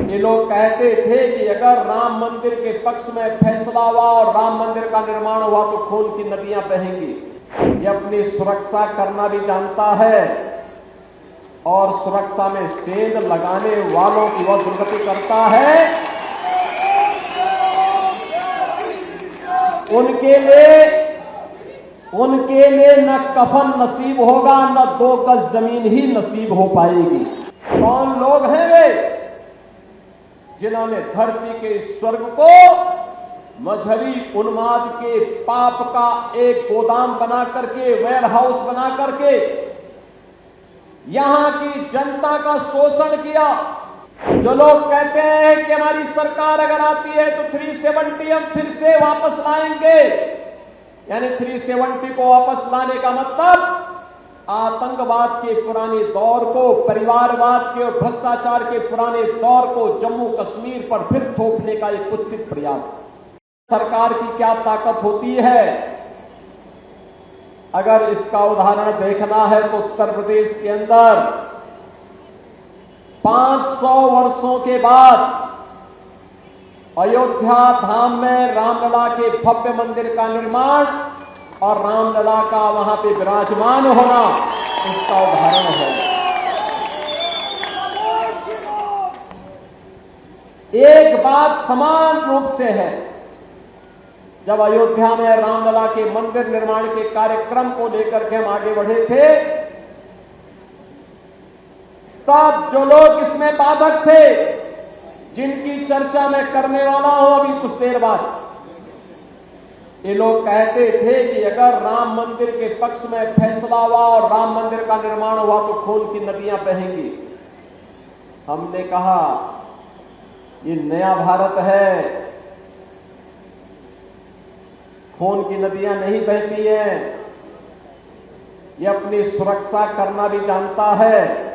ये लोग कहते थे कि अगर राम मंदिर के पक्ष में फैसला हुआ और राम मंदिर का निर्माण हुआ तो खून की नदियां बहेंगी। ये अपनी सुरक्षा करना भी जानता है और सुरक्षा में सेंध लगाने वालों की वह दुर्गति करता है। उनके लिए न कफन नसीब होगा, न 2 गज जमीन ही नसीब हो पाएगी। कौन लोग हैं वे जिन्होंने धरती के स्वर्ग को मजहबी उन्माद के पाप का एक गोदाम बना करके, वेयर हाउस बना करके यहां की जनता का शोषण किया। जो लोग कहते हैं कि हमारी सरकार अगर आती है तो 370 हम फिर से वापस लाएंगे, यानी 370 को वापस लाने का मतलब आतंकवाद के पुराने दौर को, परिवारवाद के और भ्रष्टाचार के पुराने दौर को जम्मू कश्मीर पर फिर थोपने का एक कुत्सित प्रयास। सरकार की क्या ताकत होती है, अगर इसका उदाहरण देखना है तो उत्तर प्रदेश के अंदर 500 वर्षों के बाद अयोध्या धाम में रामलला के भव्य मंदिर का निर्माण और रामलला का वहां पे विराजमान होना इसका उदाहरण है। एक बात समान रूप से है, जब अयोध्या में रामलला के मंदिर निर्माण के कार्यक्रम को लेकर के हम आगे बढ़े थे, तब जो लोग इसमें बाधक थे, जिनकी चर्चा मैं करने वाला हूं अभी कुछ देर बाद, ये लोग कहते थे कि अगर राम मंदिर के पक्ष में फैसला हुआ और राम मंदिर का निर्माण हुआ तो खून की नदियां बहेंगी। हमने कहा ये नया भारत है, खून की नदियां नहीं बहती हैं। ये अपनी सुरक्षा करना भी जानता है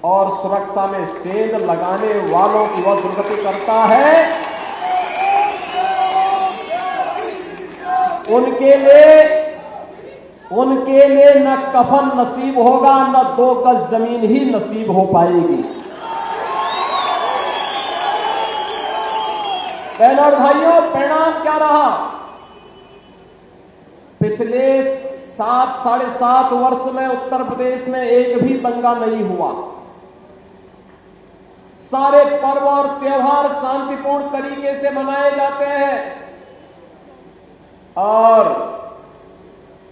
और सुरक्षा में सेंध लगाने वालों की वह दुर्गति करता है। उनके लिए न कफन नसीब होगा, न 2 गज जमीन ही नसीब हो पाएगी। बहनों और भाइयों, परिणाम क्या रहा? पिछले 7-7.5 वर्ष में उत्तर प्रदेश में एक भी दंगा नहीं हुआ। सारे पर्व और त्योहार शांतिपूर्ण तरीके से मनाए जाते हैं और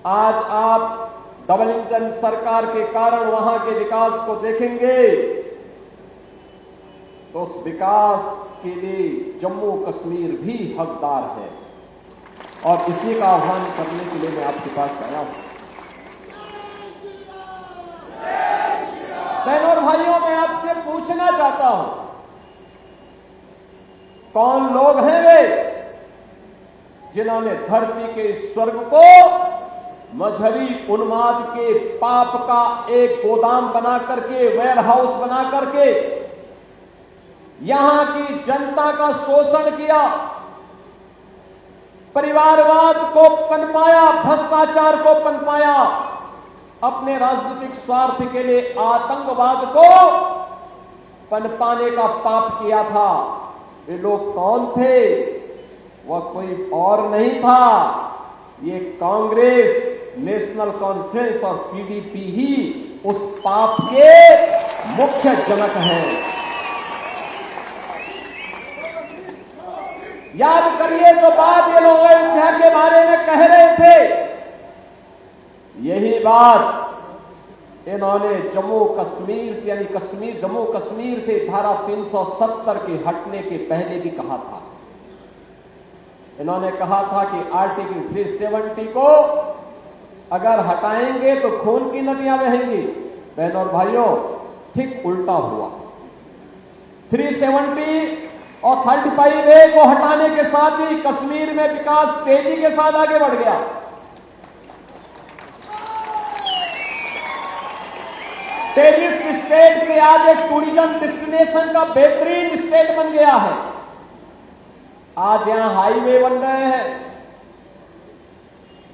आज आप डबल इंजन सरकार के कारण वहां के विकास को देखेंगे तो उस विकास के लिए जम्मू कश्मीर भी हकदार है और इसी का आह्वान करने के लिए मैं आपके पास आया हूं। बहनों और भाइयों, मैं आपसे पूछना चाहता हूं, कौन लोग हैं वे जिन्होंने धरती के स्वर्ग को मजहबी उन्माद के पाप का एक गोदाम बना करके, वेयर हाउस बना करके यहां की जनता का शोषण किया, परिवारवाद को पनपाया, भ्रष्टाचार को पनपाया, अपने राजनीतिक स्वार्थ के लिए आतंकवाद को पनपाने का पाप किया था। वे लोग कौन थे? वह कोई और नहीं था, ये कांग्रेस, नेशनल कॉन्फ्रेंस और पीडीपी ही उस पाप के मुख्य जनक हैं। याद करिए जो बात ये लोग अयोध्या के बारे में कह रहे थे, यही बात इन्होंने जम्मू कश्मीर यानी जम्मू कश्मीर से धारा 370 के हटने के पहले भी कहा था। इन्होंने कहा था कि आर्टिकल 370 को अगर हटाएंगे तो खून की नदियां बहेंगी। बहनों और भाइयों, ठीक उल्टा हुआ। 370 और 35A को हटाने के साथ ही कश्मीर में विकास तेजी के साथ आगे बढ़ गया। टेरिस्ट स्टेट से आज एक टूरिज्म डेस्टिनेशन का बेहतरीन स्टेट बन गया है। आज यहां हाईवे बन रहे हैं,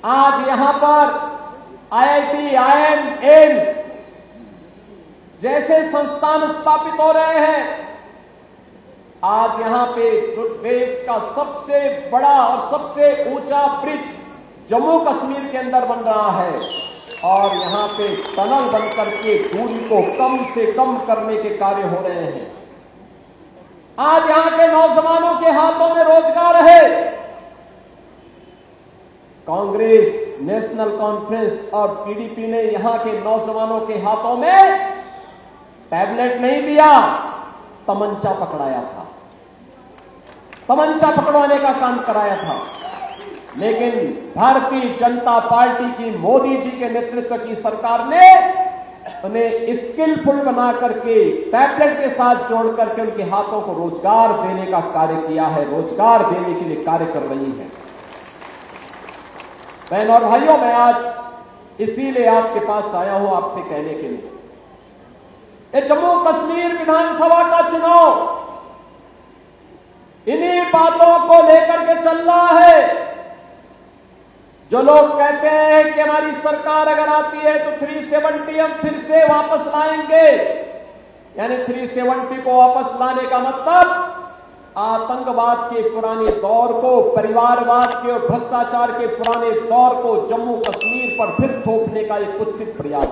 आज यहां पर IIT, IIM, एम्स जैसे संस्थान स्थापित हो रहे हैं। आज यहां पे देश का सबसे बड़ा और सबसे ऊंचा ब्रिज जम्मू कश्मीर के अंदर बन रहा है और यहां पे टनल बन करके दूरी को कम से कम करने के कार्य हो रहे हैं। आज यहां के नौजवानों के हाथों में रोजगार है। कांग्रेस, नेशनल कॉन्फ्रेंस और पीडीपी ने यहां के नौजवानों के हाथों में टैबलेट नहीं दिया, तमंचा पकड़ाया था, तमंचा पकड़वाने का काम कराया था। लेकिन भारतीय जनता पार्टी की मोदी जी के नेतृत्व की सरकार ने उन्हें स्किलफुल बना करके टैबलेट के साथ जोड़ करके उनके हाथों को रोजगार देने का कार्य किया है, रोजगार देने के लिए कार्य कर रही है। बहन और भाइयों, मैं आज इसीलिए आपके पास आया हूं आपसे कहने के लिए, ये जम्मू कश्मीर विधानसभा का चुनाव इन्हीं बातों को लेकर के चल रहा है। जो लोग कहते हैं कि हमारी सरकार अगर आती है तो 370 हम फिर से वापस लाएंगे, यानी 370 को वापस लाने का मतलब आतंकवाद के पुराने दौर को, परिवारवाद के और भ्रष्टाचार के पुराने दौर को जम्मू कश्मीर पर फिर थोपने का एक कुत्सित प्रयास।